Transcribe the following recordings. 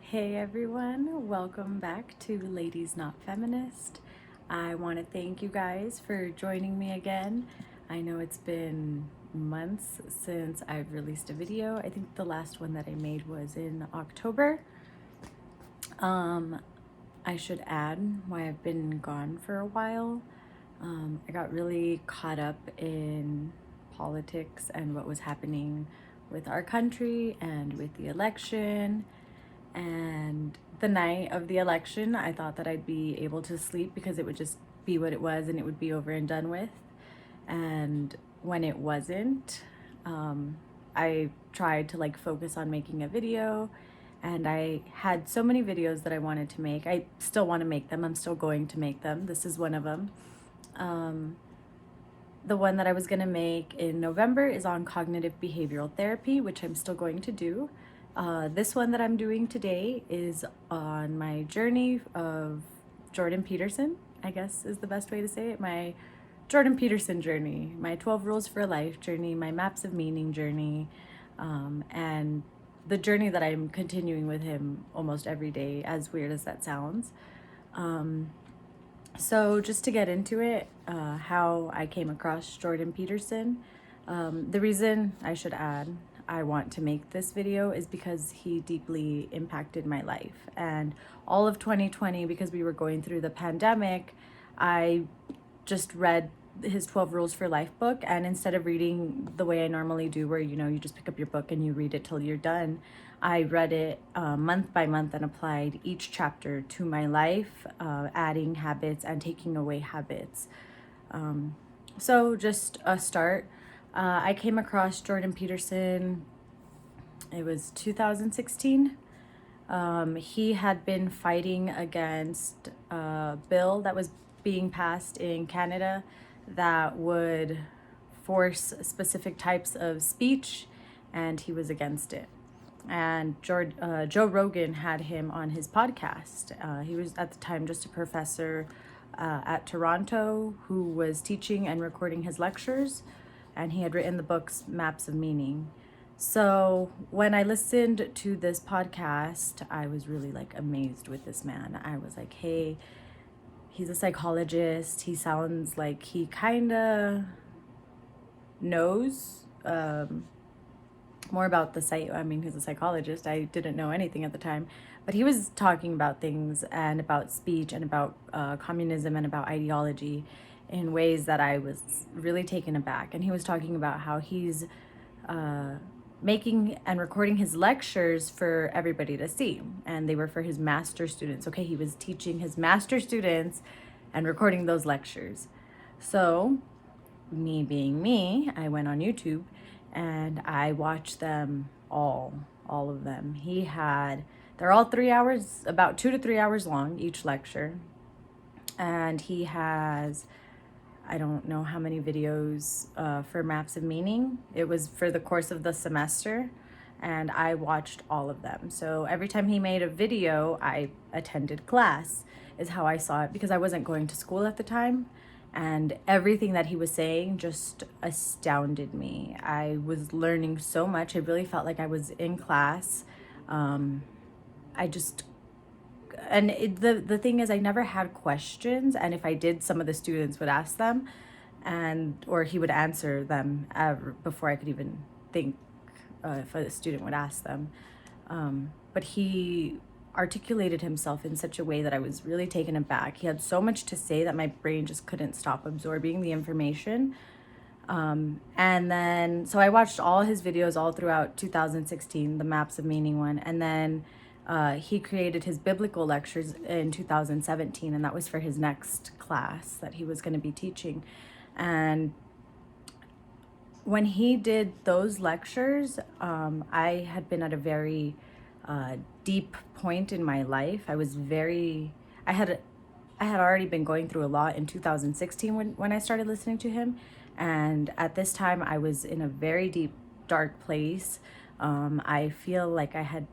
Hey everyone, welcome back to Ladies Not Feminist. I want to thank you guys for joining me again. I know it's been months since I've released a video. I think the last one that I made was in October. I should add why I've been gone for a while. I got really caught up in politics and what was happening with our country and with the election. And the night of the election, I thought that I'd be able to sleep because it would just be what it was and it would be over and done with. And when it wasn't, I tried to focus on making a video, and I had so many videos that I wanted to make. I still want to make them. I'm still going to make them. This is one of them. The one that I was going to make in November is on cognitive behavioral therapy, which I'm still going to do. This one that I'm doing today is on my journey of Jordan Peterson, I guess is the best way to say it. My Jordan Peterson journey, my 12 Rules for Life journey, my Maps of Meaning journey, and the journey that I'm continuing with him almost every day, as weird as that sounds. So just to get into it, how I came across Jordan Peterson, the reason I should add I want to make this video is because he deeply impacted my life. And all of 2020, because we were going through the pandemic, I just read his 12 Rules for Life book. And instead of reading the way I normally do, where, you just pick up your book and you read it till you're done, I read it month by month and applied each chapter to my life, adding habits and taking away habits. So just a start. I came across Jordan Peterson, it was 2016. He had been fighting against a bill that was being passed in Canada that would force specific types of speech, and he was against it. And Joe Rogan had him on his podcast. He was at the time just a professor at Toronto who was teaching and recording his lectures, and he had written the books Maps of Meaning. So when I listened to this podcast, I was really amazed with this man. I was like, hey, he's a psychologist. He sounds like he kind of knows more about the site. I mean, he's a psychologist. I didn't know anything at the time, but he was talking about things and about speech and about communism and about ideology in ways that I was really taken aback. And he was talking about how he's making and recording his lectures for everybody to see, and they were for his master students. Okay, he was teaching his master students and recording those lectures. So me being me, I went on YouTube and I watched them all of them. They're all 3 hours, about 2 to 3 hours long, each lecture. And he has, I don't know how many videos for Maps of Meaning. It was for the course of the semester, and I watched all of them. So every time he made a video, I attended class, is how I saw it, because I wasn't going to school at the time. And everything that he was saying just astounded me. I was learning so much. I really felt like I was in class. The thing is, I never had questions, and if I did, some of the students would ask them, or he would answer them before I could even think if a student would ask them. But he articulated himself in such a way that I was really taken aback. He had so much to say that my brain just couldn't stop absorbing the information. And then, so I watched all his videos all throughout 2016, the Maps of Meaning one. And then he created his biblical lectures in 2017, and that was for his next class that he was going to be teaching. And when he did those lectures, I had been at a very deep point in my life. I had already been going through a lot in 2016 when I started listening to him. And at this time, I was in a very deep, dark place. I feel like I had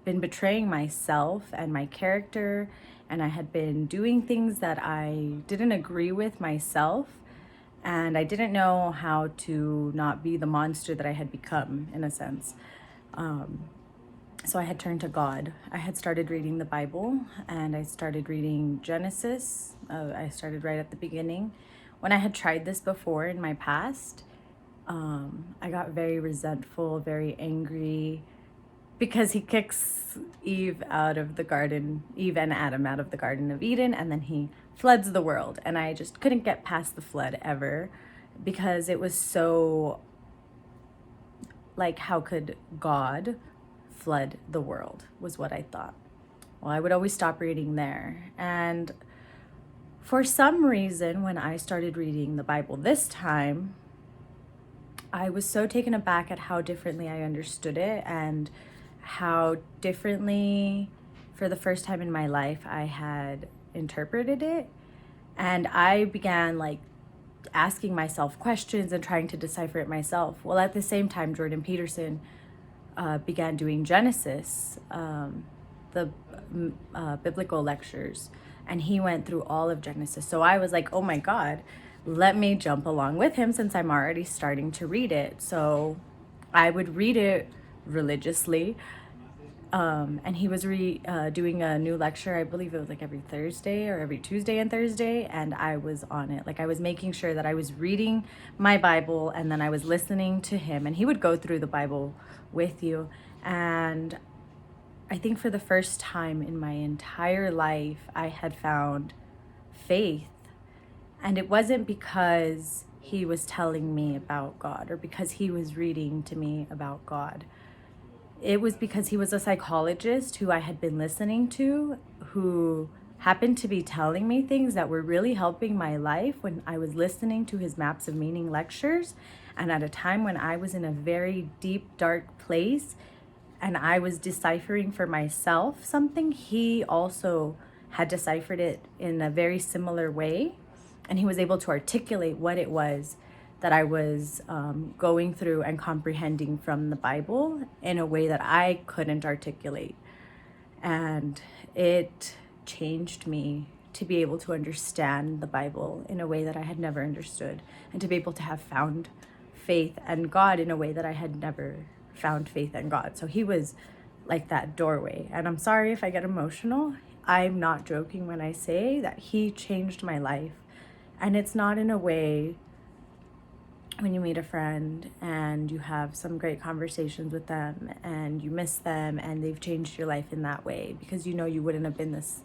been betraying myself and my character, and I had been doing things that I didn't agree with myself, and I didn't know how to not be the monster that I had become, in a sense. So I had turned to God. I had started reading the Bible, and I started reading Genesis. I started right at the beginning. When I had tried this before in my past, I got very resentful, very angry, because he kicks Eve out of the garden, Eve and Adam out of the Garden of Eden, and then he floods the world. And I just couldn't get past the flood ever, because it was so, like, how could God flood the world, was what I thought. Well, I would always stop reading there. And for some reason, when I started reading the Bible this time, I was so taken aback at how differently I understood it, and how differently, for the first time in my life, I had interpreted it. And I began like asking myself questions and trying to decipher it myself. Well, at the same time, Jordan Peterson began doing Genesis, the biblical lectures, and he went through all of Genesis. So I was like, oh my God, let me jump along with him since I'm already starting to read it. So I would read it religiously. And he was doing a new lecture. I believe it was like every Thursday or every Tuesday and Thursday. And I was on it. Like, I was making sure that I was reading my Bible, and then I was listening to him, and he would go through the Bible with you. And I think for the first time in my entire life, I had found faith. And it wasn't because he was telling me about God, or because he was reading to me about God. It was because he was a psychologist who I had been listening to, who happened to be telling me things that were really helping my life when I was listening to his Maps of Meaning lectures. And at a time when I was in a very deep, dark place, and I was deciphering for myself something, he also had deciphered it in a very similar way. And he was able to articulate what it was that I was going through and comprehending from the Bible in a way that I couldn't articulate. And it changed me to be able to understand the Bible in a way that I had never understood, and to be able to have found faith and God in a way that I had never found faith and God. So he was like that doorway. And I'm sorry if I get emotional. I'm not joking when I say that he changed my life. And it's not in a way when you meet a friend and you have some great conversations with them and you miss them and they've changed your life in that way, because you know you wouldn't have been this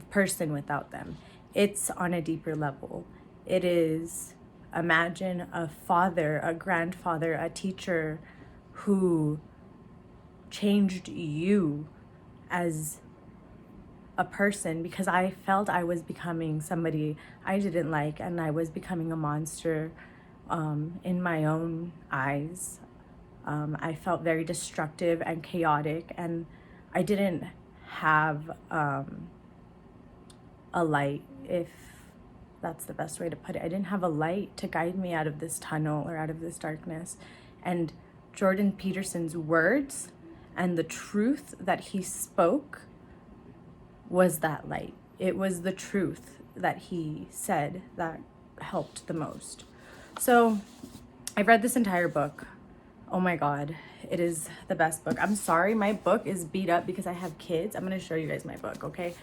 person without them. It's on a deeper level. It is, imagine a father, a grandfather, a teacher who changed you as a person, because I felt I was becoming somebody I didn't like, and I was becoming a monster in my own eyes. I felt very destructive and chaotic, and I didn't have a light, if that's the best way to put it. I didn't have a light to guide me out of this tunnel or out of this darkness. And Jordan Peterson's words and the truth that he spoke was that light. It was the truth that he said that helped the most. So I've read this entire book. Oh my God, it is the best book. I'm sorry, my book is beat up because I have kids. I'm gonna show you guys my book, okay?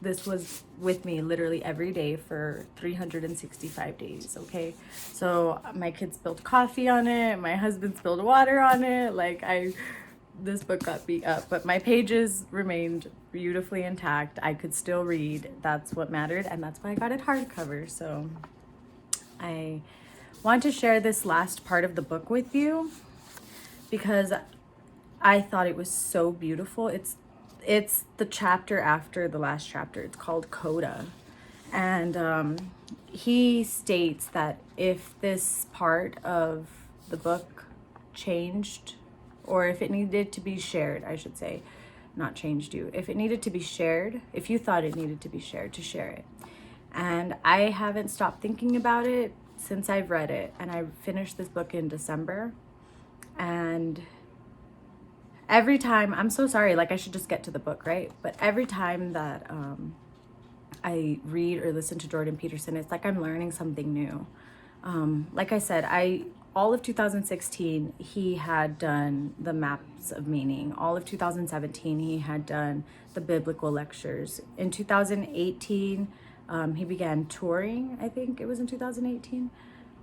This was with me literally every day for 365 days, okay? So my kids spilled coffee on it, my husband spilled water on it, this book got beat up, but my pages remained beautifully intact. I could still read. That's what mattered, and that's why I got it hardcover. So I want to share this last part of the book with you because I thought it was so beautiful. It's the chapter after the last chapter. It's called Coda. And he states that if this part of the book changed, or if it needed to be shared, I should say, not changed you. If it needed to be shared, if you thought it needed to be shared, to share it. And I haven't stopped thinking about it since I've read it. And I finished this book in December. And every time, I'm so sorry, I should just get to the book, right? But every time that I read or listen to Jordan Peterson, it's like I'm learning something new. Like I said, I all of 2016, he had done the maps of meaning. All of 2017, he had done the biblical lectures. In 2018, he began touring. I think it was in 2018.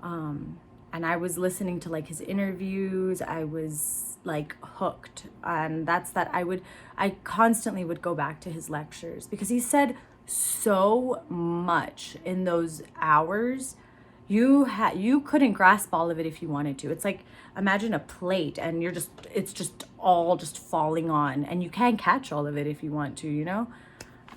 And I was listening to like his interviews. I was like hooked. And that's that I constantly would go back to his lectures because he said so much in those hours. You couldn't grasp all of it if you wanted to. It's like, imagine a plate and it's just all just falling on, and you can't catch all of it if you want to, you know?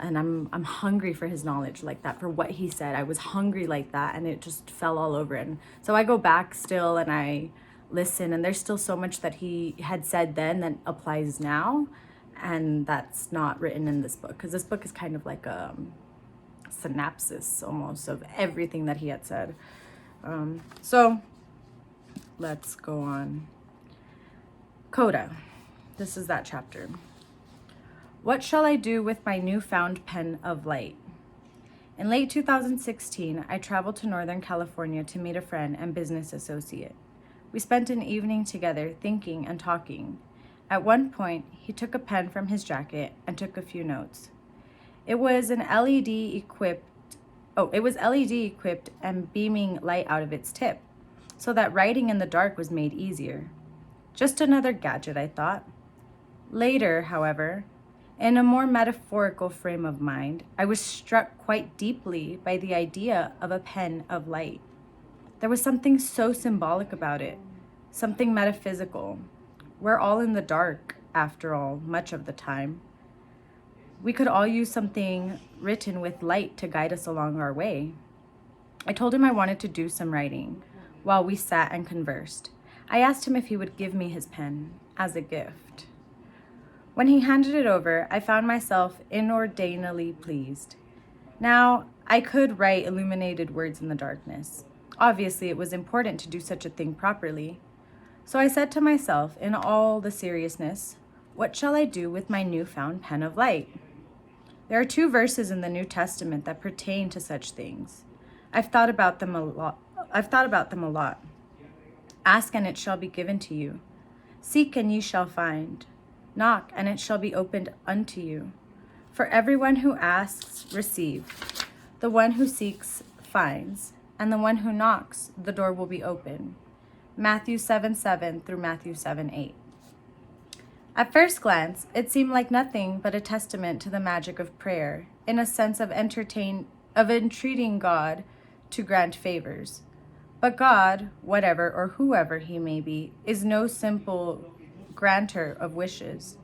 And I'm hungry for his knowledge like that, for what he said. I was hungry like that, and it just fell all over. And so I go back still and I listen, and there's still so much that he had said then that applies now, and that's not written in this book, because this book is kind of like a synopsis almost of everything that he had said. So let's go on. Coda. This is that chapter. What shall I do with my newfound pen of light? In late 2016, I traveled to Northern California to meet a friend and business associate. We spent an evening together thinking and talking. At one point, he took a pen from his jacket and took a few notes. It was LED equipped and beaming light out of its tip, so that writing in the dark was made easier. Just another gadget, I thought. Later, however, in a more metaphorical frame of mind, I was struck quite deeply by the idea of a pen of light. There was something so symbolic about it, something metaphysical. We're all in the dark, after all, much of the time. We could all use something written with light to guide us along our way. I told him I wanted to do some writing while we sat and conversed. I asked him if he would give me his pen as a gift. When he handed it over, I found myself inordinately pleased. Now, I could write illuminated words in the darkness. Obviously, it was important to do such a thing properly. So I said to myself, in all the seriousness, what shall I do with my newfound pen of light? There are 2 verses in the New Testament that pertain to such things. I've thought about them a lot. Ask and it shall be given to you. Seek and ye shall find. Knock and it shall be opened unto you. For everyone who asks receives. The one who seeks finds. And the one who knocks, the door will be open. Matthew 7:7 through Matthew 7:8. At first glance, it seemed like nothing but a testament to the magic of prayer, in a sense of entreating God to grant favors. But God, whatever or whoever he may be, is no simple granter of wishes.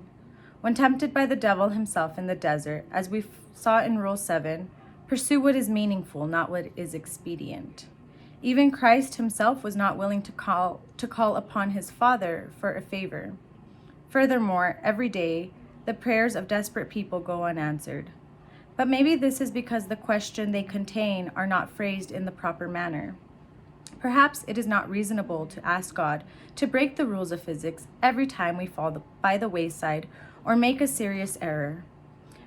When tempted by the devil himself in the desert, as we saw in Rule 7, pursue what is meaningful, not what is expedient. Even Christ himself was not willing to call upon his Father for a favor. Furthermore, every day, the prayers of desperate people go unanswered. But maybe this is because the question they contain are not phrased in the proper manner. Perhaps it is not reasonable to ask God to break the rules of physics every time we fall by the wayside or make a serious error.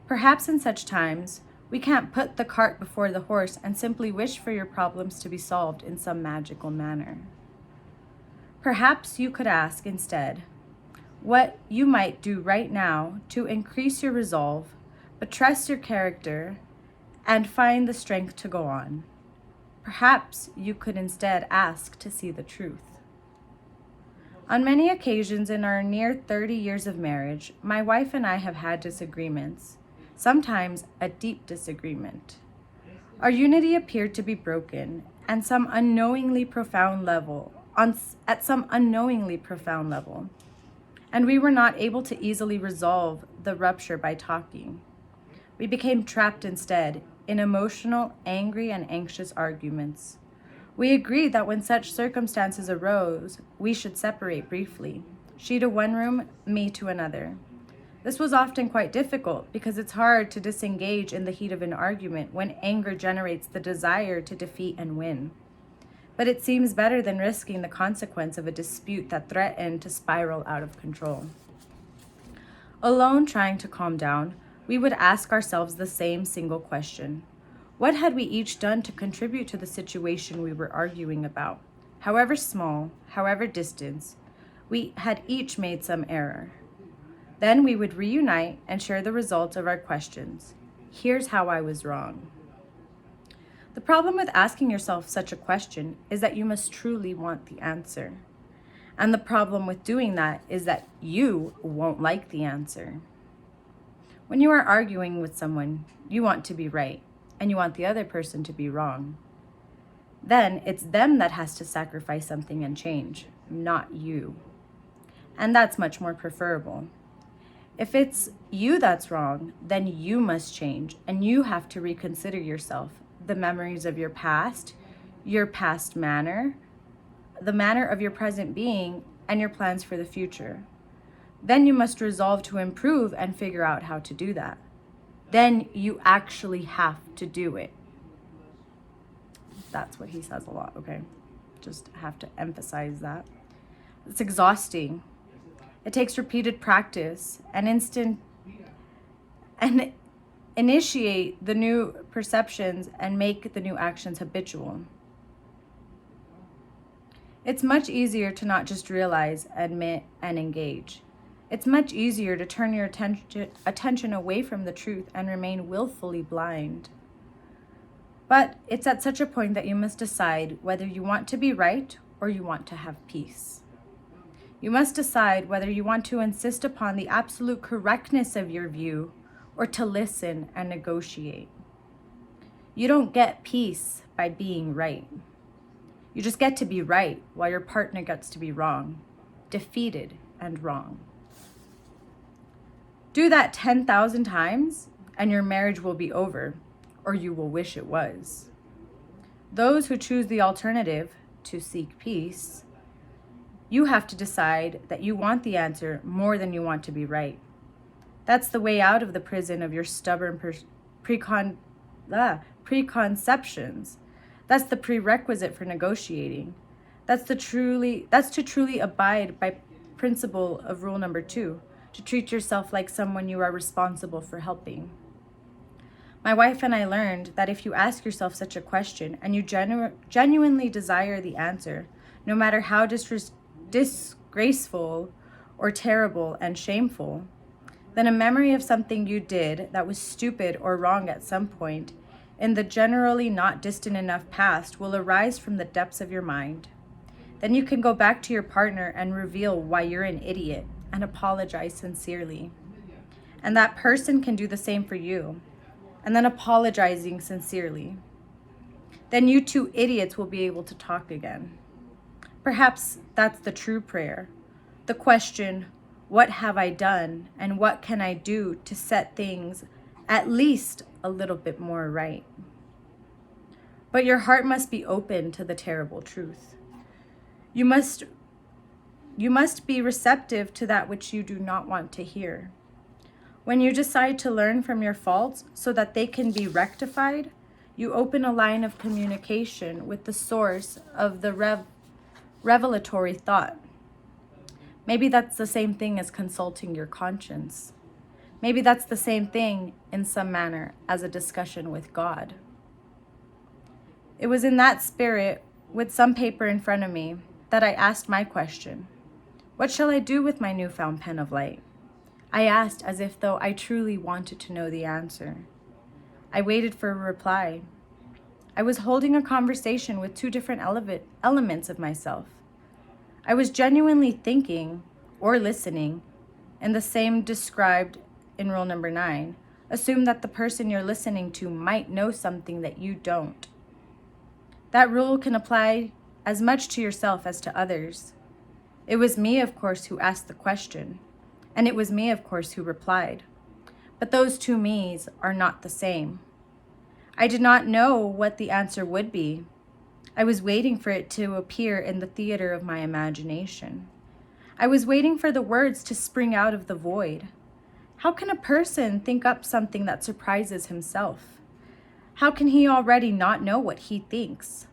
Perhaps in such times, we can't put the cart before the horse and simply wish for your problems to be solved in some magical manner. Perhaps you could ask instead what you might do right now to increase your resolve, buttress your character, and find the strength to go on. Perhaps you could instead ask to see the truth. On many occasions in our near 30 years of marriage, my wife and I have had disagreements, sometimes a deep disagreement. Our unity appeared to be broken at some unknowingly profound level, and we were not able to easily resolve the rupture by talking. We became trapped instead in emotional, angry, and anxious arguments. We agreed that when such circumstances arose, we should separate briefly, she to one room, me to another. This was often quite difficult because it's hard to disengage in the heat of an argument when anger generates the desire to defeat and win. But it seems better than risking the consequence of a dispute that threatened to spiral out of control. Alone, trying to calm down, we would ask ourselves the same single question. What had we each done to contribute to the situation we were arguing about? however small, however distant, we had each made some error. Then we would reunite and share the results of our questions. Here's how I was wrong. The problem with asking yourself such a question is that you must truly want the answer. And the problem with doing that is that you won't like the answer. When you are arguing with someone, you want to be right, and you want the other person to be wrong. Then it's them that has to sacrifice something and change, not you. And that's much more preferable. If it's you that's wrong, then you must change, and you have to reconsider yourself, the memories of your past manner, the manner of your present being, and your plans for the future. Then you must resolve to improve and figure out how to do that. Then you actually have to do it. That's what he says a lot, okay? Just have to emphasize that. It's exhausting. It takes repeated practice and initiate the new perceptions and make the new actions habitual. It's much easier to not just realize, admit, and engage. It's much easier to turn your attention away from the truth and remain willfully blind. But it's at such a point that you must decide whether you want to be right or you want to have peace. You must decide whether you want to insist upon the absolute correctness of your view or to listen and negotiate. You don't get peace by being right. You just get to be right while your partner gets to be wrong, defeated and wrong. Do that 10,000 times and your marriage will be over, or you will wish it was. Those who choose the alternative, to seek peace, you have to decide that you want the answer more than you want to be right. That's the way out of the prison of your stubborn preconceptions. That's the prerequisite for negotiating. That's to truly abide by principle of rule number 2, to treat yourself like someone you are responsible for helping. My wife and I learned that if you ask yourself such a question and you genuinely desire the answer, no matter how disgraceful or terrible and shameful, then a memory of something you did that was stupid or wrong at some point in the generally not distant enough past will arise from the depths of your mind. Then you can go back to your partner and reveal why you're an idiot and apologize sincerely. And that person can do the same for you, and then apologizing sincerely. Then you two idiots will be able to talk again. Perhaps that's the true prayer. The question, what have I done and what can I do to set things at least a little bit more right? But your heart must be open to the terrible truth. You must be receptive to that which you do not want to hear. When you decide to learn from your faults so that they can be rectified, you open a line of communication with the source of the revelatory thought. Maybe that's the same thing as consulting your conscience. Maybe that's the same thing in some manner as a discussion with God. It was in that spirit, with some paper in front of me, that I asked my question. What shall I do with my newfound pen of light? I asked as if though I truly wanted to know the answer. I waited for a reply. I was holding a conversation with two different elements of myself. I was genuinely thinking or listening, and the same described in rule number 9. Assume that the person you're listening to might know something that you don't. That rule can apply as much to yourself as to others. It was me, of course, who asked the question, and it was me, of course, who replied. But those two me's are not the same. I did not know what the answer would be. I was waiting for it to appear in the theater of my imagination. I was waiting for the words to spring out of the void. How can a person think up something that surprises himself? How can he already not know what he thinks?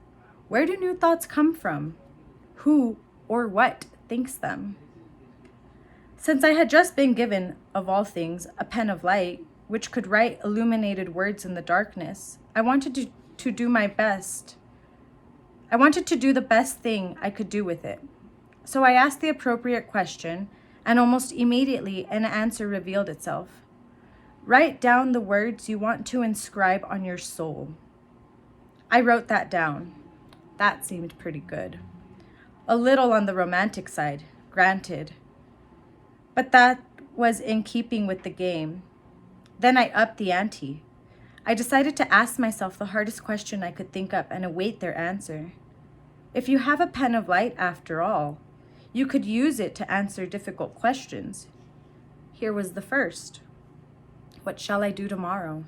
Where do new thoughts come from? Who or what thinks them? Since I had just been given, of all things, a pen of light, which could write illuminated words in the darkness, I wanted to do my best. I wanted to do the best thing I could do with it. So I asked the appropriate question, and almost immediately an answer revealed itself. Write down the words you want to inscribe on your soul. I wrote that down. That seemed pretty good. A little on the romantic side, granted. But that was in keeping with the game. Then I upped the ante. I decided to ask myself the hardest question I could think up and await their answer. If you have a pen of light, after all, you could use it to answer difficult questions. Here was the first. What shall I do tomorrow?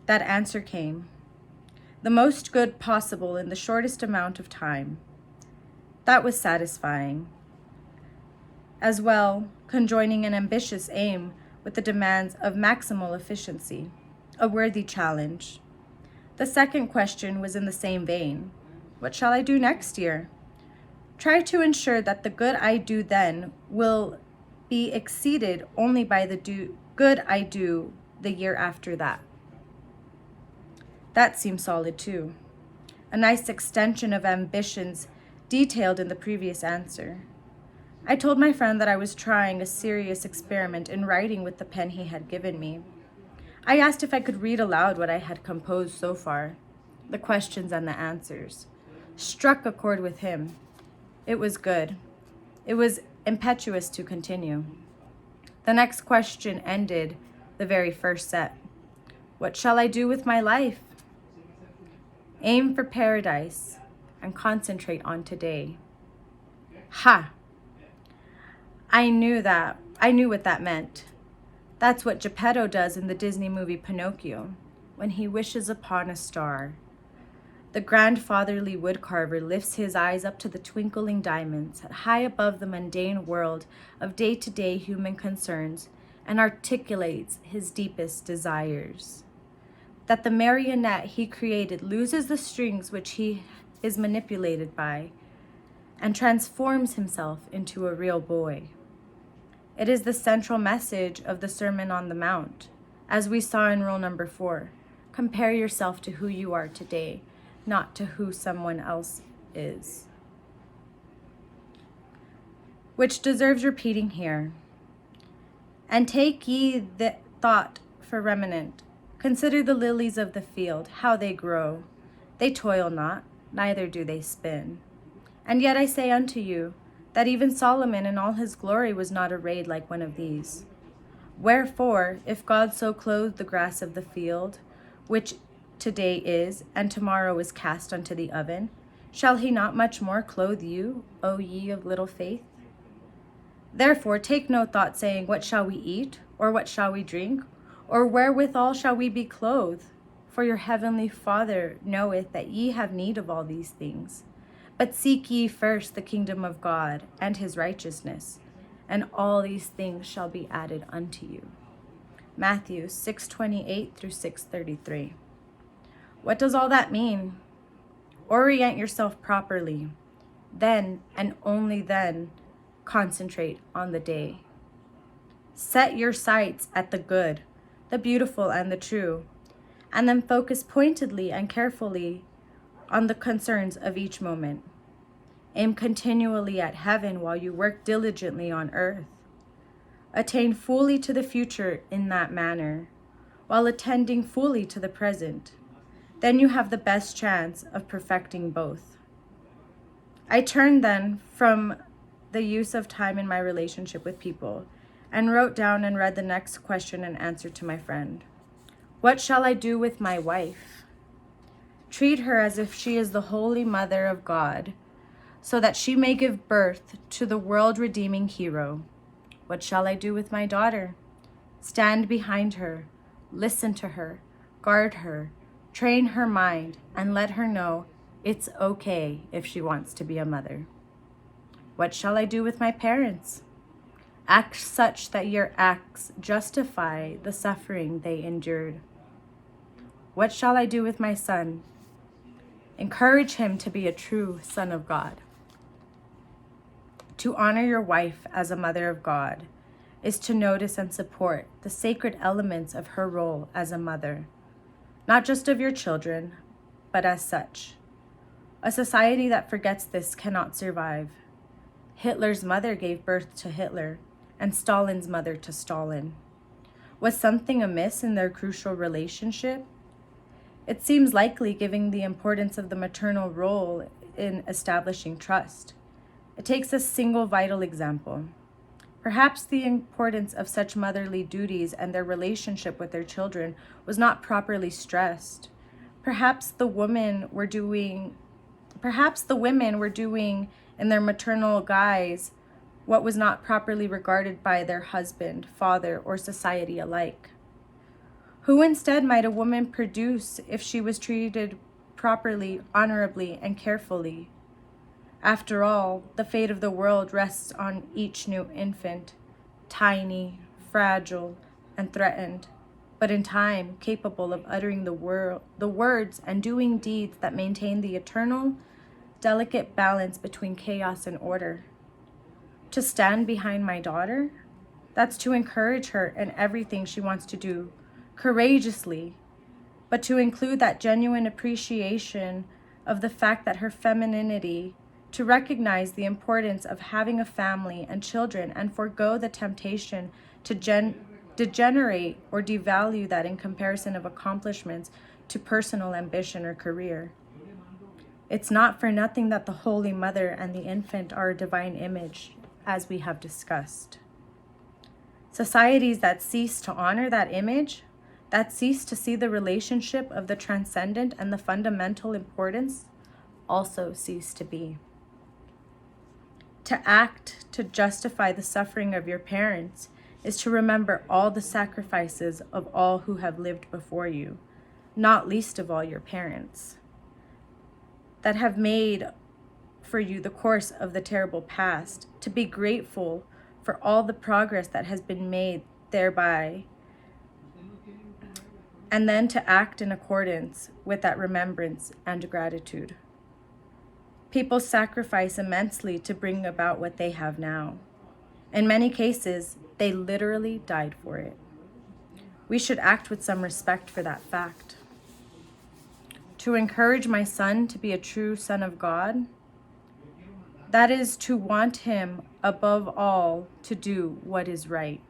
That answer came. The most good possible in the shortest amount of time. That was satisfying. As well, conjoining an ambitious aim with the demands of maximal efficiency, a worthy challenge. The second question was in the same vein. What shall I do next year? Try to ensure that the good I do then will be exceeded only by the good I do the year after that. That seems solid too. A nice extension of ambitions detailed in the previous answer. I told my friend that I was trying a serious experiment in writing with the pen he had given me. I asked if I could read aloud what I had composed so far. The questions and the answers struck a chord with him. It was good. It was impetuous to continue. The next question ended the very first set. What shall I do with my life? Aim for paradise and concentrate on today. Ha! I knew what that meant. That's what Geppetto does in the Disney movie Pinocchio, when he wishes upon a star. The grandfatherly woodcarver lifts his eyes up to the twinkling diamonds, high above the mundane world of day-to-day human concerns, and articulates his deepest desires. That the marionette he created loses the strings which he is manipulated by, and transforms himself into a real boy. It is the central message of the Sermon on the Mount, as we saw in rule number 4. Compare yourself to who you are today, not to who someone else is. Which deserves repeating here. And take ye the thought for remnant. Consider the lilies of the field, how they grow. They toil not, neither do they spin. And yet I say unto you, that even Solomon in all his glory was not arrayed like one of these. Wherefore, if God so clothe the grass of the field, which today is, and tomorrow is cast unto the oven, shall he not much more clothe you, O ye of little faith? Therefore take no thought, saying, what shall we eat, or what shall we drink, or wherewithal shall we be clothed? For your heavenly Father knoweth that ye have need of all these things. But seek ye first the kingdom of God and his righteousness, and all these things shall be added unto you. Matthew 6:28 through 6:33. What does all that mean? Orient yourself properly. Then, and only then, concentrate on the day. Set your sights at the good, the beautiful, and the true, and then focus pointedly and carefully on the concerns of each moment. Aim continually at heaven while you work diligently on earth. Attain fully to the future in that manner, while attending fully to the present. Then you have the best chance of perfecting both. I turned then from the use of time in my relationship with people and wrote down and read the next question and answer to my friend. What shall I do with my wife? Treat her as if she is the Holy Mother of God, so that she may give birth to the world-redeeming hero. What shall I do with my daughter? Stand behind her, listen to her, guard her, train her mind, and let her know it's okay if she wants to be a mother. What shall I do with my parents? Act such that your acts justify the suffering they endured. What shall I do with my son? Encourage him to be a true son of God. To honor your wife as a mother of God is to notice and support the sacred elements of her role as a mother, not just of your children, but as such. A society that forgets this cannot survive. Hitler's mother gave birth to Hitler, and Stalin's mother to Stalin. Was something amiss in their crucial relationship? It seems likely, given the importance of the maternal role in establishing trust. It takes a single vital example. Perhaps the importance of such motherly duties and their relationship with their children was not properly stressed. Perhaps the women were doing in their maternal guise what was not properly regarded by their husband, father, or society alike. Who instead might a woman produce if she was treated properly, honorably, and carefully? After all, the fate of the world rests on each new infant, tiny, fragile, and threatened, but in time capable of uttering the words and doing deeds that maintain the eternal, delicate balance between chaos and order. To stand behind my daughter, that's to encourage her in everything she wants to do, courageously, but to include that genuine appreciation of the fact that her femininity, to recognize the importance of having a family and children and forego the temptation to degenerate or devalue that in comparison of accomplishments to personal ambition or career. It's not for nothing that the Holy Mother and the infant are a divine image, as we have discussed. Societies that cease to honor that image, that cease to see the relationship of the transcendent and the fundamental importance, also cease to be. To act to justify the suffering of your parents is to remember all the sacrifices of all who have lived before you, not least of all your parents, that have made for you the course of the terrible past, to be grateful for all the progress that has been made thereby, and then to act in accordance with that remembrance and gratitude. People sacrifice immensely to bring about what they have now. In many cases, they literally died for it. We should act with some respect for that fact. To encourage my son to be a true son of God, that is to want him above all to do what is right,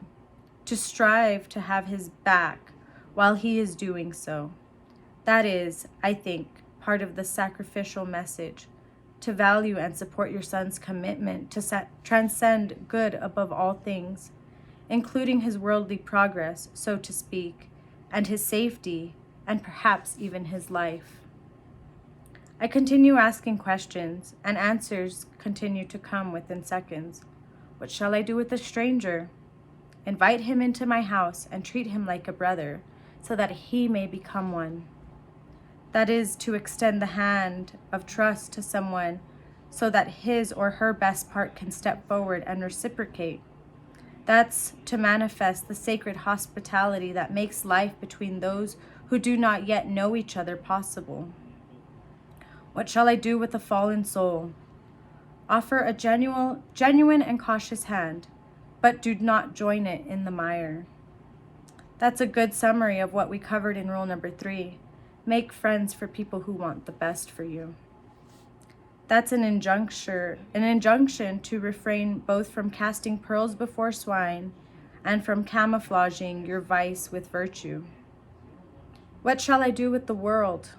to strive to have his back while he is doing so. That is, I think, part of the sacrificial message, to value and support your son's commitment to transcend good above all things, including his worldly progress, so to speak, and his safety, and perhaps even his life. I continue asking questions, and answers continue to come within seconds. What shall I do with a stranger? Invite him into my house and treat him like a brother, so that he may become one. That is to extend the hand of trust to someone so that his or her best part can step forward and reciprocate. That's to manifest the sacred hospitality that makes life between those who do not yet know each other possible. What shall I do with a fallen soul? Offer a genuine and cautious hand, but do not join it in the mire. That's a good summary of what we covered in rule number 3. Make friends for people who want the best for you. That's an injunction to refrain both from casting pearls before swine and from camouflaging your vice with virtue. What shall I do with the world?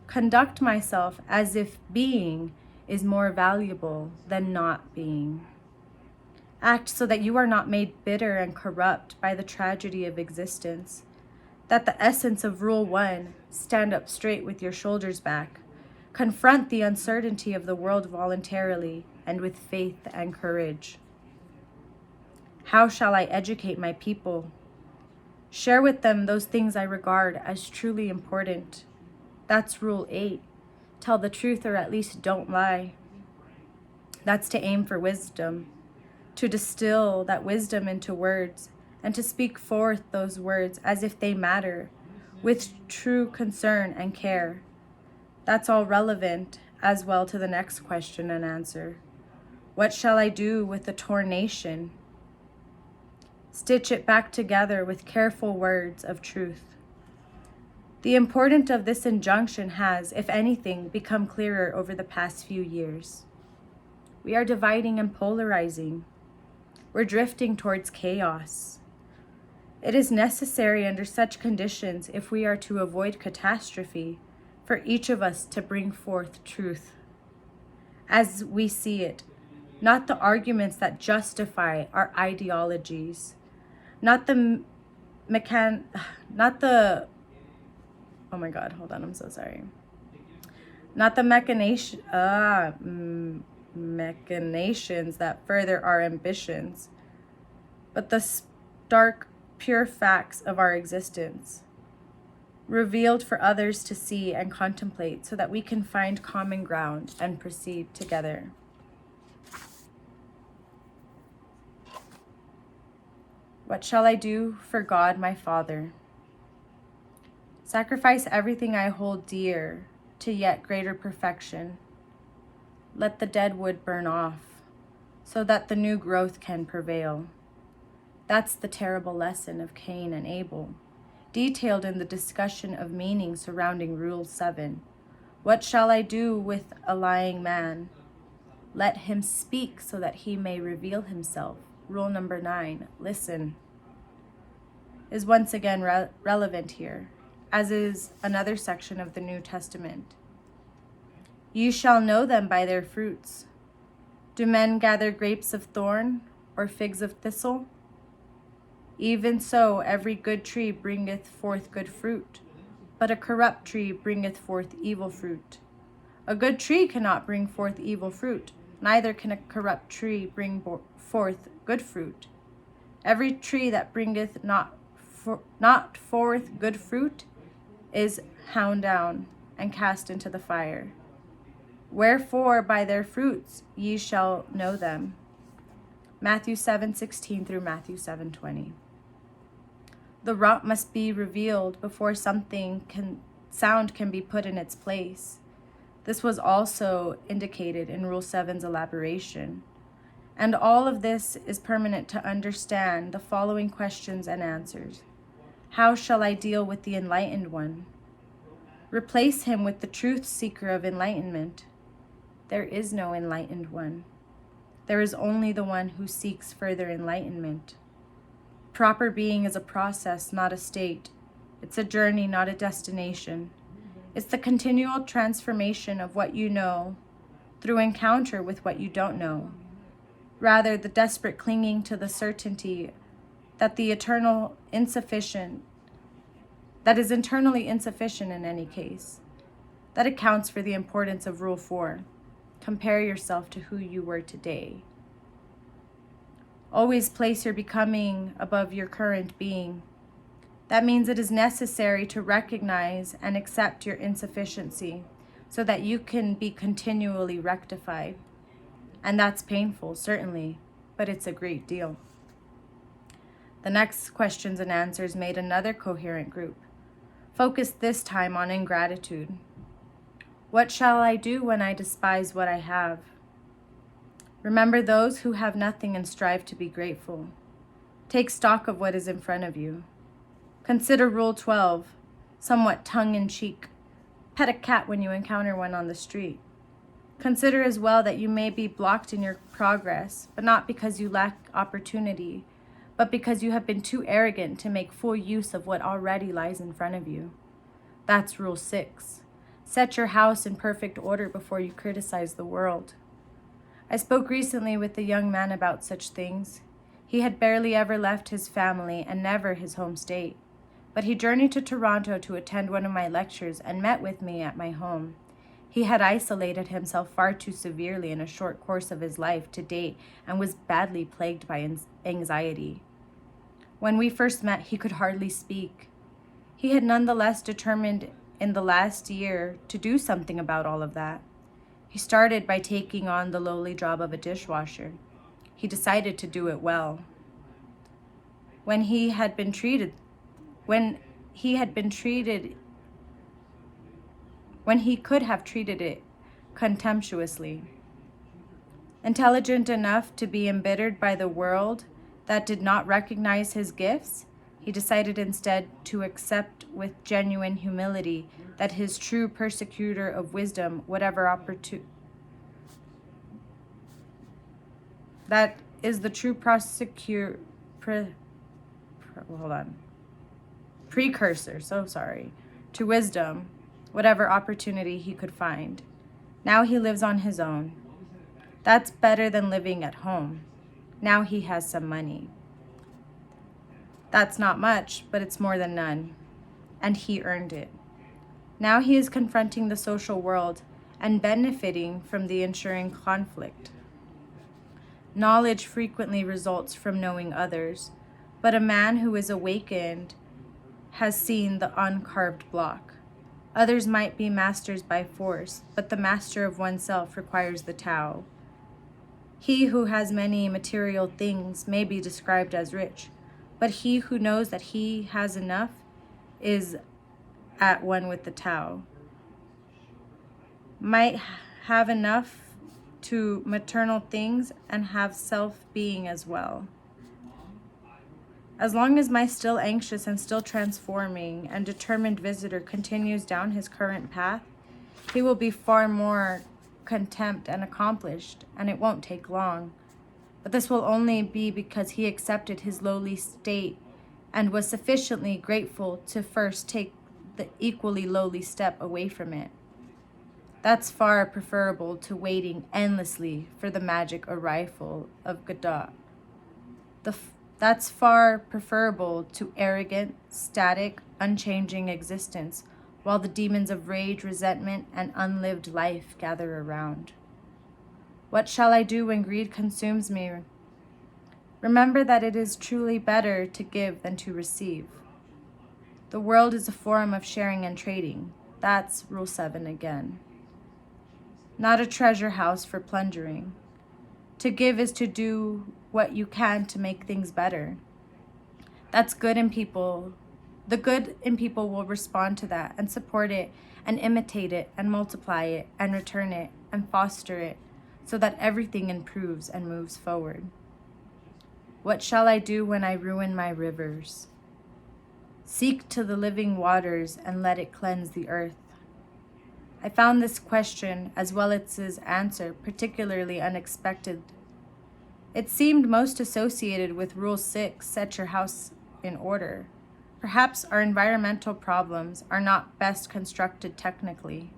Conduct myself as if being is more valuable than not being. Act so that you are not made bitter and corrupt by the tragedy of existence. That the essence of Rule 1, stand up straight with your shoulders back. Confront the uncertainty of the world voluntarily and with faith and courage. How shall I educate my people? Share with them those things I regard as truly important. That's Rule 8. Tell the truth, or at least don't lie. That's to aim for wisdom, to distill that wisdom into words, and to speak forth those words as if they matter, with true concern and care. That's all relevant as well to the next question and answer. What shall I do with the torn nation? Stitch it back together with careful words of truth. The importance of this injunction has, if anything, become clearer over the past few years. We are dividing and polarizing. We're drifting towards chaos. It is necessary under such conditions, if we are to avoid catastrophe, for each of us to bring forth truth as we see it, not the arguments that justify our ideologies, not the oh my God, hold on, I'm so sorry. Not the machinations that further our ambitions, but the stark, pure facts of our existence, revealed for others to see and contemplate so that we can find common ground and proceed together. What shall I do for God my Father? Sacrifice everything I hold dear to yet greater perfection. Let the dead wood burn off so that the new growth can prevail. That's the terrible lesson of Cain and Abel, detailed in the discussion of meaning surrounding Rule 7. What shall I do with a lying man? Let him speak so that he may reveal himself. Rule number 9, listen, is once again relevant here, as is another section of the New Testament. Ye shall know them by their fruits. Do men gather grapes of thorn or figs of thistle? Even so, every good tree bringeth forth good fruit, but a corrupt tree bringeth forth evil fruit. A good tree cannot bring forth evil fruit, neither can a corrupt tree bring forth good fruit. Every tree that bringeth not forth good fruit is hewn down and cast into the fire. Wherefore by their fruits ye shall know them. Matthew 7:16 through Matthew 7:20. The rot must be revealed before sound can be put in its place. This was also indicated in Rule 7's elaboration. And all of this is permanent to understand the following questions and answers. How shall I deal with the enlightened one? Replace him with the truth seeker of enlightenment. There is no enlightened one. There is only the one who seeks further enlightenment. Proper being is a process, not a state. It's a journey, not a destination. It's the continual transformation of what you know through encounter with what you don't know. Rather, the desperate clinging to the certainty that is internally insufficient in any case. That accounts for the importance of Rule 4. Compare yourself to who you were today. Always place your becoming above your current being. That means it is necessary to recognize and accept your insufficiency so that you can be continually rectified. And that's painful, certainly, but it's a great deal. The next questions and answers made another coherent group, focused this time on ingratitude. What shall I do when I despise what I have? Remember those who have nothing and strive to be grateful. Take stock of what is in front of you. Consider Rule 12, somewhat tongue-in-cheek. Pet a cat when you encounter one on the street. Consider as well that you may be blocked in your progress, but not because you lack opportunity, but because you have been too arrogant to make full use of what already lies in front of you. That's Rule 6. Set your house in perfect order before you criticize the world. I spoke recently with a young man about such things. He had barely ever left his family and never his home state, but he journeyed to Toronto to attend one of my lectures and met with me at my home. He had isolated himself far too severely in a short course of his life to date and was badly plagued by anxiety. When we first met, he could hardly speak. He had nonetheless determined in the last year to do something about all of that. He started by taking on the lowly job of a dishwasher. He decided to do it well. When he could have treated it contemptuously. Intelligent enough to be embittered by the world that did not recognize his gifts, He decided instead to accept with genuine humility that his true persecutor of wisdom, whatever that is the true precursor, to wisdom, whatever opportunity he could find. Now he lives on his own. That's better than living at home. Now he has some money. That's not much, but it's more than none. And he earned it. Now he is confronting the social world and benefiting from the ensuing conflict. Knowledge frequently results from knowing others, but a man who is awakened has seen the uncarved block. Others might be masters by force, but the master of oneself requires the Tao. He who has many material things may be described as rich, but he who knows that he has enough is at one with the Tao. Might have enough to maternal things and have self-being as well. As long as my still anxious and still transforming and determined visitor continues down his current path, he will be far more contempt and accomplished, and it won't take long. But this will only be because he accepted his lowly state and was sufficiently grateful to first take the equally lowly step away from it. That's far preferable to waiting endlessly for the magic arrival of Godot. That's far preferable to arrogant, static, unchanging existence, while the demons of rage, resentment, and unlived life gather around. What shall I do when greed consumes me? Remember that it is truly better to give than to receive. The world is a forum of sharing and trading. That's Rule 7 again. Not a treasure house for plundering. To give is to do what you can to make things better. That's good in people. The good in people will respond to that and support it and imitate it and multiply it and return it and foster it so that everything improves and moves forward. What shall I do when I ruin my rivers? Seek to the living waters and let it cleanse the earth. I found this question, as well as his answer, particularly unexpected. It seemed most associated with Rule 6, set your house in order. Perhaps our environmental problems are not best constructed technically.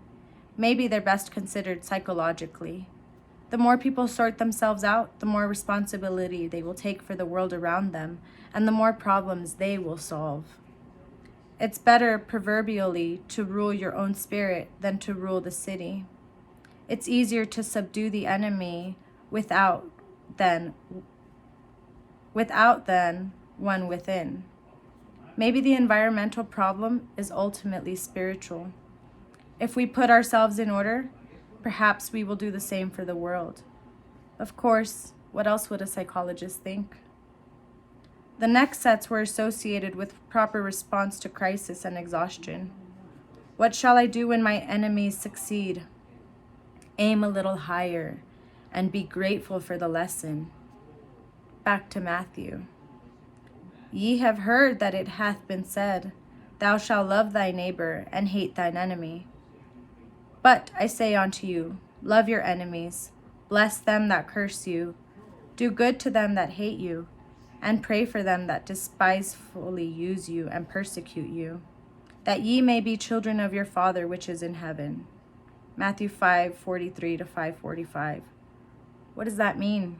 Maybe they're best considered psychologically. The more people sort themselves out, the more responsibility they will take for the world around them, and the more problems they will solve. It's better, proverbially, to rule your own spirit than to rule the city. It's easier to subdue the enemy without than one within. Maybe the environmental problem is ultimately spiritual. If we put ourselves in order, perhaps we will do the same for the world. Of course, what else would a psychologist think? The next sets were associated with proper response to crisis and exhaustion. What shall I do when my enemies succeed? Aim a little higher and be grateful for the lesson. Back to Matthew. Ye have heard that it hath been said, Thou shalt love thy neighbor and hate thine enemy. But I say unto you, love your enemies, bless them that curse you, do good to them that hate you, and pray for them that despisefully use you and persecute you, that ye may be children of your Father which is in heaven. Matthew 5:43 to 5:45. What does that mean?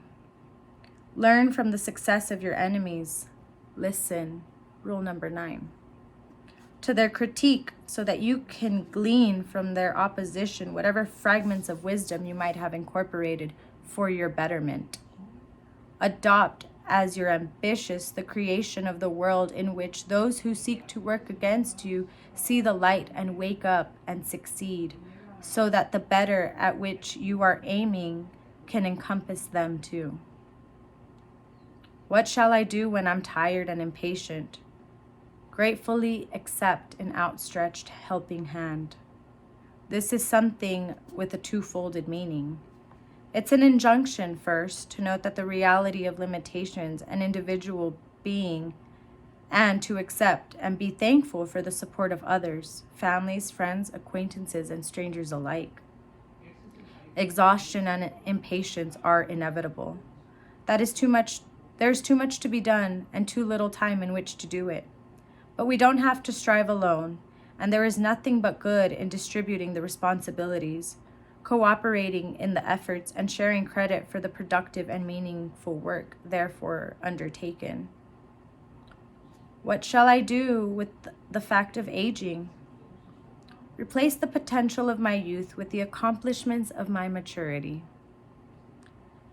Learn from the success of your enemies. Listen. Rule number 9. To their critique, so that you can glean from their opposition whatever fragments of wisdom you might have incorporated for your betterment. Adopt as your ambitious the creation of the world in which those who seek to work against you see the light and wake up and succeed, so that the better at which you are aiming can encompass them too. What shall I do when I'm tired and impatient? Gratefully accept an outstretched helping hand. This is something with a two-folded meaning. It's an injunction, first, to note that the reality of limitations and individual being and to accept and be thankful for the support of others, families, friends, acquaintances, and strangers alike. Exhaustion and impatience are inevitable. There's too much to be done and too little time in which to do it. But we don't have to strive alone, and there is nothing but good in distributing the responsibilities, cooperating in the efforts, and sharing credit for the productive and meaningful work therefore undertaken. What shall I do with the fact of aging? Replace the potential of my youth with the accomplishments of my maturity.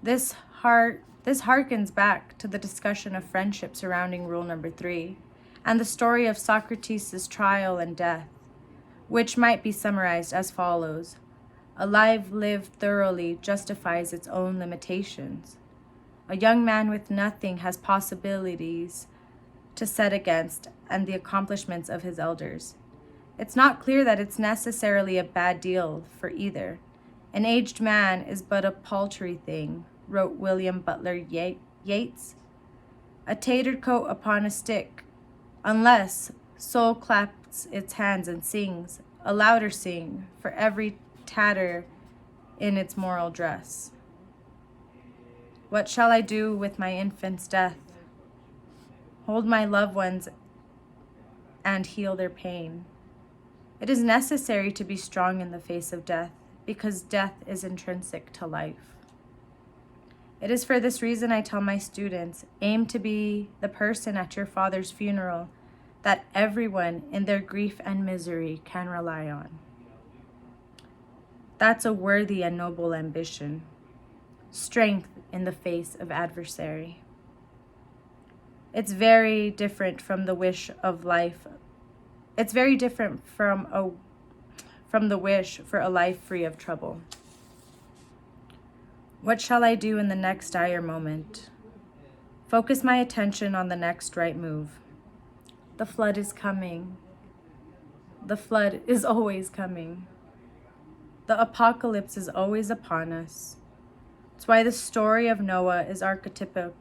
This harkens back to the discussion of friendship surrounding rule number 3 and the story of Socrates' trial and death, which might be summarized as follows. A life lived thoroughly justifies its own limitations. A young man with nothing has possibilities to set against and the accomplishments of his elders. It's not clear that it's necessarily a bad deal for either. An aged man is but a paltry thing, wrote William Butler Yeats. A tattered coat upon a stick, unless soul claps its hands and sings, a louder sing, for every tatter in its moral dress. What shall I do with my infant's death? Hold my loved ones and heal their pain. It is necessary to be strong in the face of death, because death is intrinsic to life. It is for this reason I tell my students, aim to be the person at your father's funeral that everyone in their grief and misery can rely on. That's a worthy and noble ambition. Strength in the face of adversary. It's very different from the wish of life. It's very different from the wish for a life free of trouble. What shall I do in the next dire moment? Focus my attention on the next right move. The flood is coming. The flood is always coming. The apocalypse is always upon us. It's why the story of Noah is archetypal.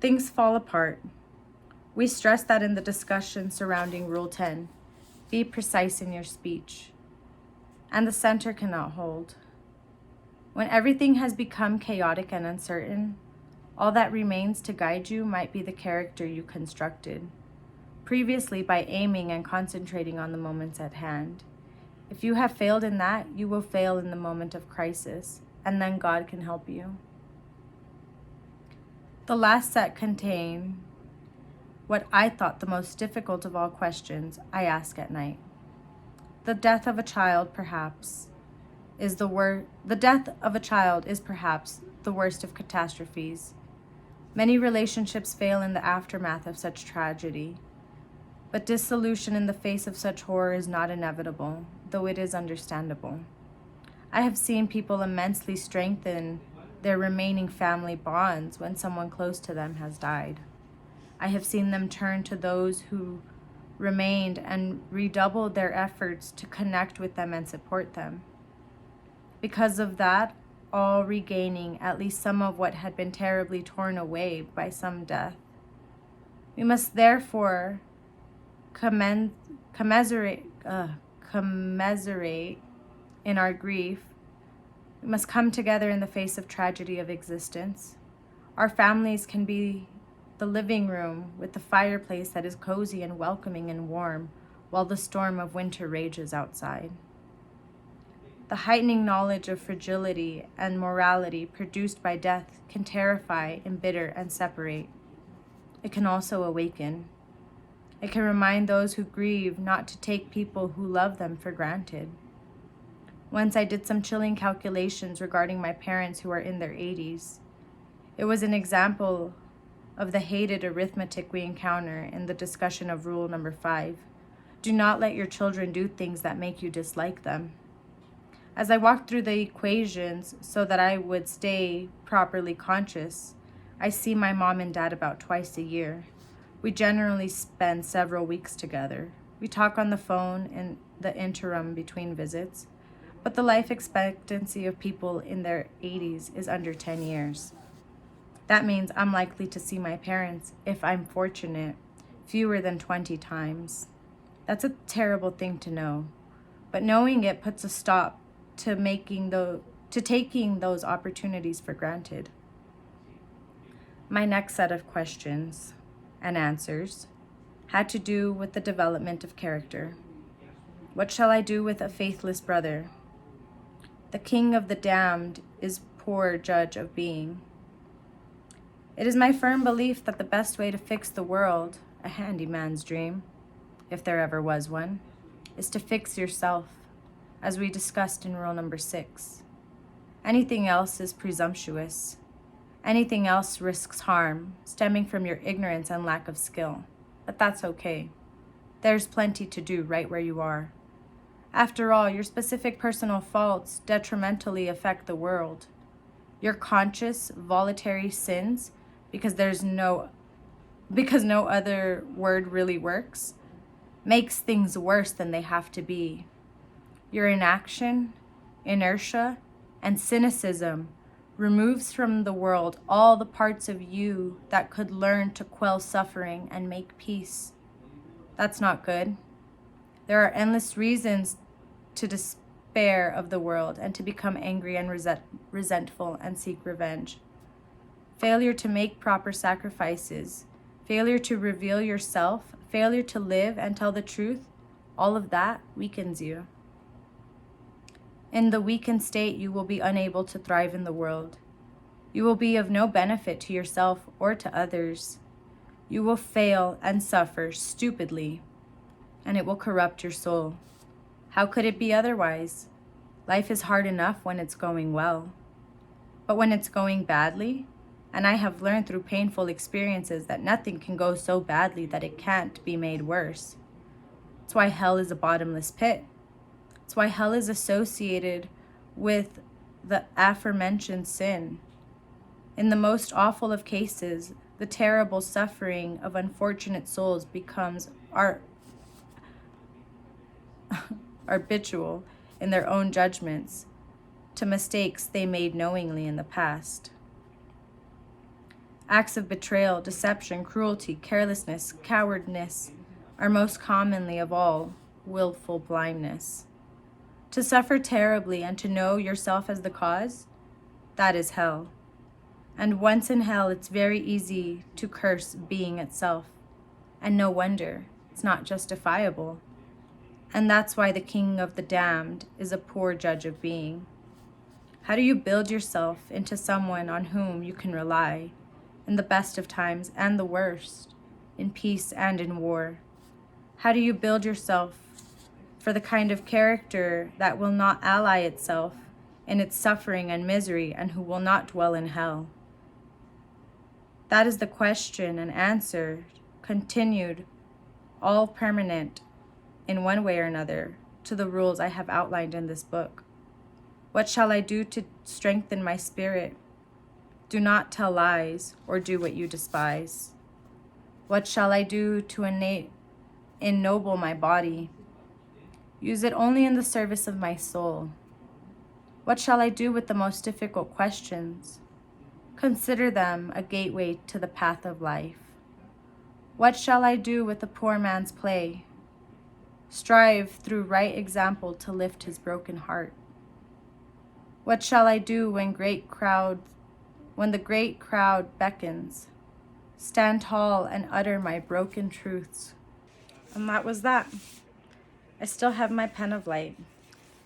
Things fall apart. We stress that in the discussion surrounding Rule 10. Be precise in your speech. And the center cannot hold. When everything has become chaotic and uncertain, all that remains to guide you might be the character you constructed previously by aiming and concentrating on the moments at hand. If you have failed in that, you will fail in the moment of crisis, and then God can help you. The last set contained what I thought the most difficult of all questions I ask at night. The death of a child, perhaps, is perhaps the worst of catastrophes. Many relationships fail in the aftermath of such tragedy, but dissolution in the face of such horror is not inevitable, though it is understandable. I have seen people immensely strengthen their remaining family bonds when someone close to them has died. I have seen them turn to those who remained and redoubled their efforts to connect with them and support them. Because of that, all regaining at least some of what had been terribly torn away by some death. We must therefore commiserate in our grief. We must come together in the face of tragedy of existence. Our families can be the living room with the fireplace that is cozy and welcoming and warm while the storm of winter rages outside. The heightening knowledge of fragility and morality produced by death can terrify, embitter, and separate. It can also awaken. It can remind those who grieve not to take people who love them for granted. Once I did some chilling calculations regarding my parents who are in their 80s. It was an example of the hated arithmetic we encounter in the discussion of rule number 5. Do not let your children do things that make you dislike them. As I walked through the equations so that I would stay properly conscious, I see my mom and dad about twice a year. We generally spend several weeks together. We talk on the phone in the interim between visits, but the life expectancy of people in their 80s is under 10 years. That means I'm likely to see my parents, if I'm fortunate, fewer than 20 times. That's a terrible thing to know, but knowing it puts a stop to taking those opportunities for granted. My next set of questions and answers had to do with the development of character. What shall I do with a faithless brother? The king of the damned is poor judge of being. It is my firm belief that the best way to fix the world, a handyman's dream, if there ever was one, is to fix yourself, as we discussed in rule number 6. Anything else is presumptuous. Anything else risks harm, stemming from your ignorance and lack of skill. But that's okay. There's plenty to do right where you are. After all, your specific personal faults detrimentally affect the world. Your conscious, voluntary sins, because no other word really works, makes things worse than they have to be. Your inaction, inertia, and cynicism removes from the world all the parts of you that could learn to quell suffering and make peace. That's not good. There are endless reasons to despair of the world and to become angry and resentful and seek revenge. Failure to make proper sacrifices, failure to reveal yourself, failure to live and tell the truth, all of that weakens you. In the weakened state, you will be unable to thrive in the world. You will be of no benefit to yourself or to others. You will fail and suffer stupidly, and it will corrupt your soul. How could it be otherwise? Life is hard enough when it's going well. But when it's going badly, and I have learned through painful experiences that nothing can go so badly that it can't be made worse. That's why hell is a bottomless pit. It's why hell is associated with the aforementioned sin. In the most awful of cases, the terrible suffering of unfortunate souls becomes habitual in their own judgments to mistakes they made knowingly in the past. Acts of betrayal, deception, cruelty, carelessness, cowardice are most commonly of all willful blindness. To suffer terribly and to know yourself as the cause, that is hell. And once in hell, it's very easy to curse being itself. And no wonder, it's not justifiable. And that's why the king of the damned is a poor judge of being. How do you build yourself into someone on whom you can rely, in the best of times and the worst, in peace and in war? How do you build yourself for the kind of character that will not ally itself in its suffering and misery and who will not dwell in hell? That is the question and answer, continued, all permanent, in one way or another, to the rules I have outlined in this book. What shall I do to strengthen my spirit? Do not tell lies or do what you despise. What shall I do to ennoble my body? Use it only in the service of my soul. What shall I do with the most difficult questions? Consider them a gateway to the path of life. What shall I do with the poor man's play? Strive through right example to lift his broken heart. What shall I do when the great crowd beckons? Stand tall and utter my broken truths. And that was that. I still have my pen of light.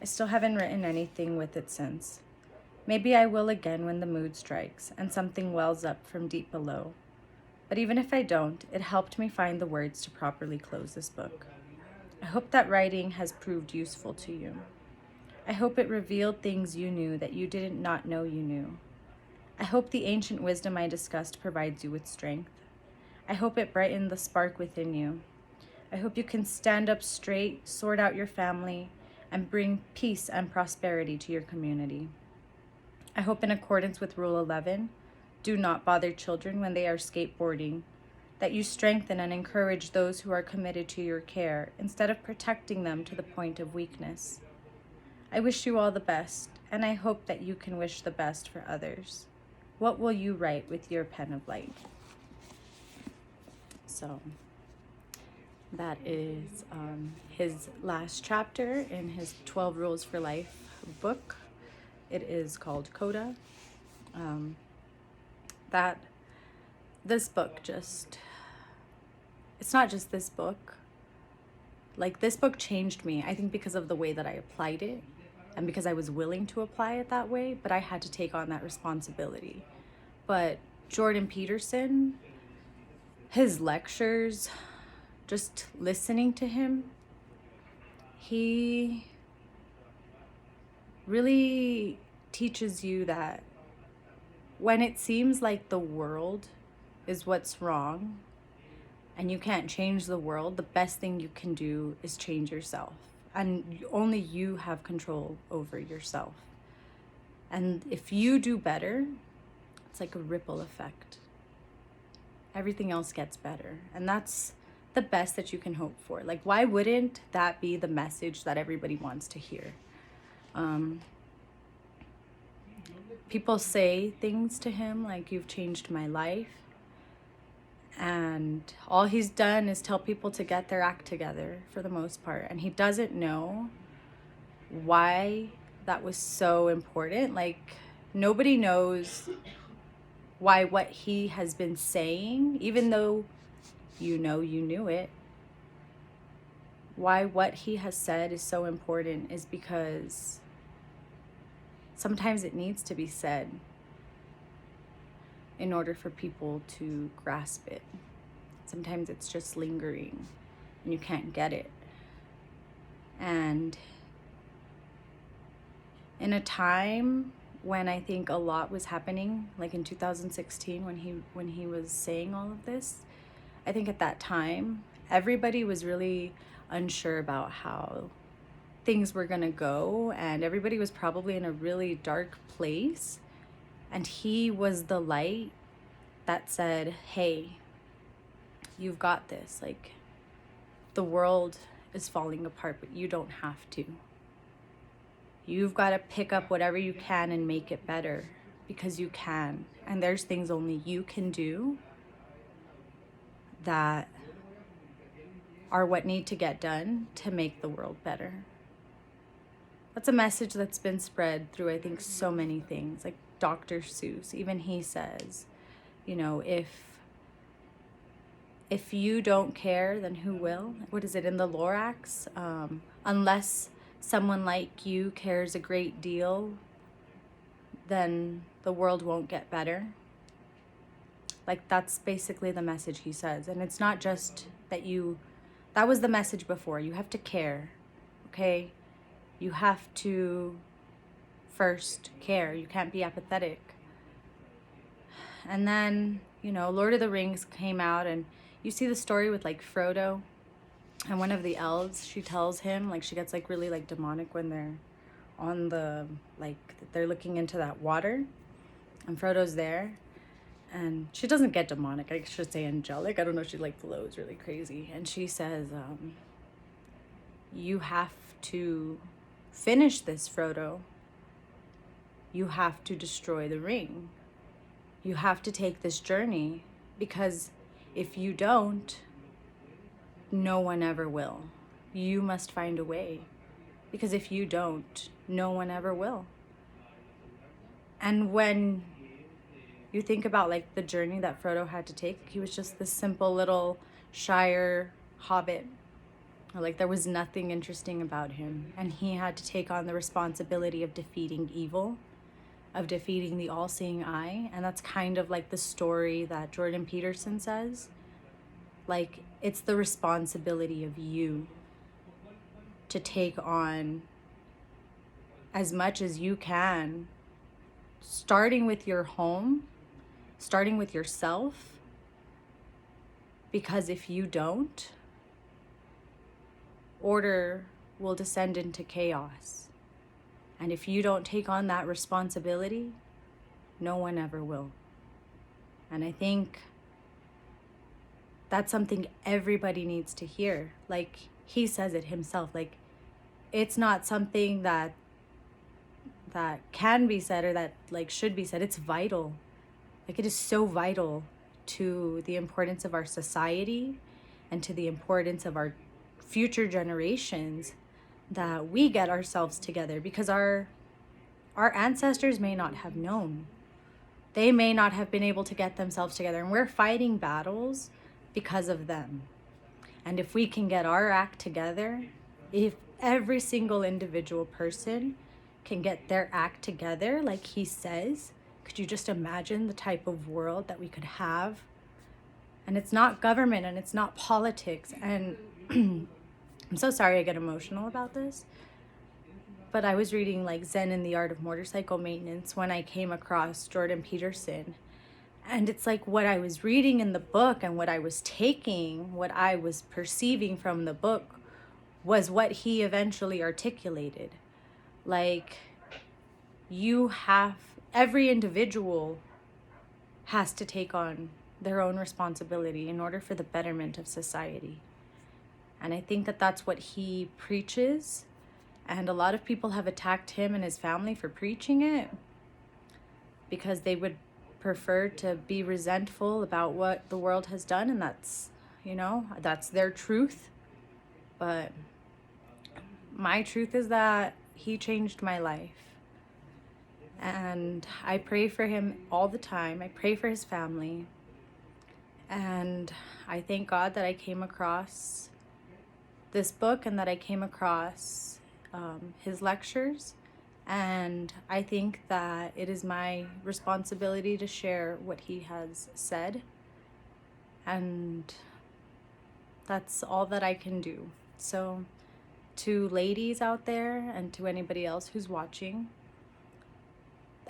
I still haven't written anything with it since. Maybe I will again when the mood strikes and something wells up from deep below. But even if I don't, it helped me find the words to properly close this book. I hope that writing has proved useful to you. I hope it revealed things you knew that you didn't not know you knew. I hope the ancient wisdom I discussed provides you with strength. I hope it brightened the spark within you. I hope you can stand up straight, sort out your family, and bring peace and prosperity to your community. I hope in accordance with Rule 11, do not bother children when they are skateboarding, that you strengthen and encourage those who are committed to your care instead of protecting them to the point of weakness. I wish you all the best, and I hope that you can wish the best for others. What will you write with your pen of light? So that is his last chapter in his 12 Rules for Life book. It is called Coda. That this book just, it's not just this book. Like, this book changed me, I think, because of the way that I applied it and because I was willing to apply it that way, but I had to take on that responsibility. But Jordan Peterson, his lectures, just listening to him, he really teaches you that when it seems like the world is what's wrong and you can't change the world, the best thing you can do is change yourself. And only you have control over yourself. And if you do better, it's like a ripple effect. Everything else gets better. And that's the best that you can hope for. Like, why wouldn't that be the message that everybody wants to hear? People say things to him like, you've changed my life. And all he's done is tell people to get their act together for the most part. And he doesn't know why that was so important. Like, nobody knows why what he has been saying, even though you know you knew it, why what he has said is so important is because sometimes it needs to be said in order for people to grasp it. Sometimes it's just lingering and you can't get it. And in a time when I think a lot was happening, like in 2016 when he was saying all of this, I think at that time everybody was really unsure about how things were gonna go, and everybody was probably in a really dark place. And he was the light that said, hey, you've got this. Like, the world is falling apart, but you don't have to. You've got to pick up whatever you can and make it better, because you can. And there's things only you can do that are what need to get done to make the world better. That's a message that's been spread through, I think, so many things. Like Dr. Seuss, even he says, you know, if you don't care, then who will? What is it in the Lorax? Unless someone like you cares a great deal, then the world won't get better. Like, that's basically the message he says. And it's not just that that was the message before. You have to care, okay? You have to first care. You can't be apathetic. And then, you know, Lord of the Rings came out, and you see the story with like Frodo and one of the elves. She tells him, like, she gets like really like demonic when they're on the, like, they're looking into that water and Frodo's there, and she doesn't get demonic, I should say angelic. I don't know, she like flows really crazy. And she says, you have to finish this, Frodo. You have to destroy the ring. You have to take this journey, because if you don't, no one ever will. You must find a way, because if you don't, no one ever will. And when you think about like the journey that Frodo had to take, he was just this simple little Shire hobbit. Like, there was nothing interesting about him, and he had to take on the responsibility of defeating evil, of defeating the all-seeing eye. And that's kind of like the story that Jordan Peterson says. Like, it's the responsibility of you to take on as much as you can, starting with your home, starting with yourself. Because if you don't, order will descend into chaos. And if you don't take on that responsibility, no one ever will. And I think that's something everybody needs to hear. Like, he says it himself. Like, it's not something that can be said or that like should be said. It's vital. Like, it is so vital to the importance of our society and to the importance of our future generations that we get ourselves together, because our ancestors may not have known. They may not have been able to get themselves together, and we're fighting battles because of them. And if we can get our act together, if every single individual person can get their act together, like he says, could you just imagine the type of world that we could have? And it's not government and it's not politics. And I'm so sorry I get emotional about this, but I was reading like Zen and the Art of Motorcycle Maintenance when I came across Jordan Peterson. And it's like what I was reading in the book and what I was taking, what I was perceiving from the book was what he eventually articulated. Like, every individual has to take on their own responsibility in order for the betterment of society. And I think that that's what he preaches. And a lot of people have attacked him and his family for preaching it because they would prefer to be resentful about what the world has done. And that's, that's their truth. But my truth is that he changed my life. And I pray for him all the time. I pray for his family. And I thank God that I came across this book and that I came across his lectures. And I think that it is my responsibility to share what he has said. And that's all that I can do. So to ladies out there and to anybody else who's watching,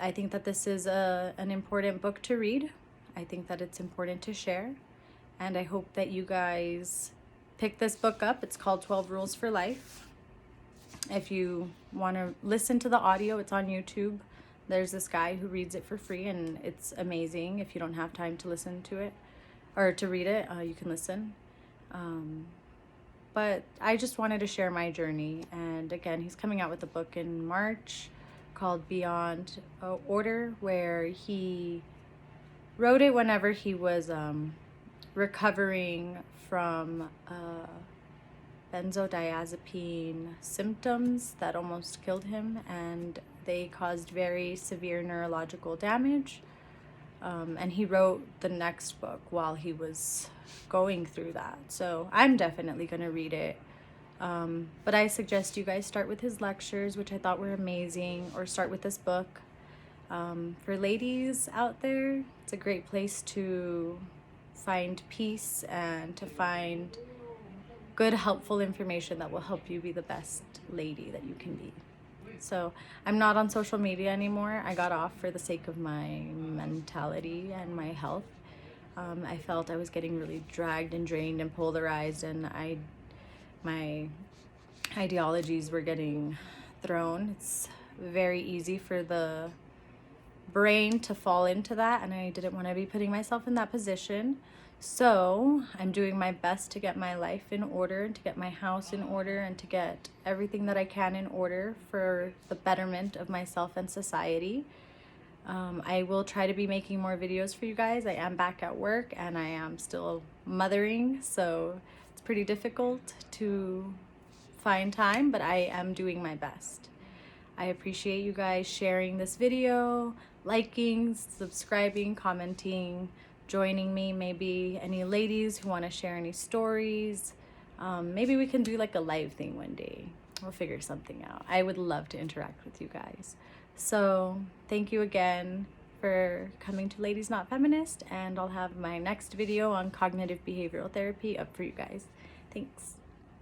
I think that this is an important book to read. I think that it's important to share. And I hope that you guys pick this book up. It's called 12 Rules for Life. If you want to listen to the audio, it's on YouTube. There's this guy who reads it for free, and it's amazing. If you don't have time to listen to it or to read it, you can listen. But I just wanted to share my journey. And again, he's coming out with a book in March called Beyond Order, where he wrote it whenever he was recovering from benzodiazepine symptoms that almost killed him, and they caused very severe neurological damage. And he wrote the next book while he was going through that. So I'm definitely going to read it. But I suggest you guys start with his lectures, which I thought were amazing, or start with this book. For ladies out there, it's a great place to find peace and to find good, helpful information that will help you be the best lady that you can be. So I'm not on social media anymore. I got off for the sake of my mentality and my health. I felt I was getting really dragged and drained and polarized, and my ideologies were getting thrown. It's very easy for the brain to fall into that, and I didn't want to be putting myself in that position. So I'm doing my best to get my life in order, and to get my house in order, and to get everything that I can in order for the betterment of myself and society. I will try to be making more videos for you guys. I am back at work and I am still mothering, so it's pretty difficult to find time, but I am doing my best. I appreciate you guys sharing this video, liking, subscribing, commenting, joining me. Maybe any ladies who want to share any stories. Maybe we can do like a live thing one day. We'll figure something out. I would love to interact with you guys. So thank you again for coming to Ladies Not Feminist, and I'll have my next video on cognitive behavioral therapy up for you guys. Thanks.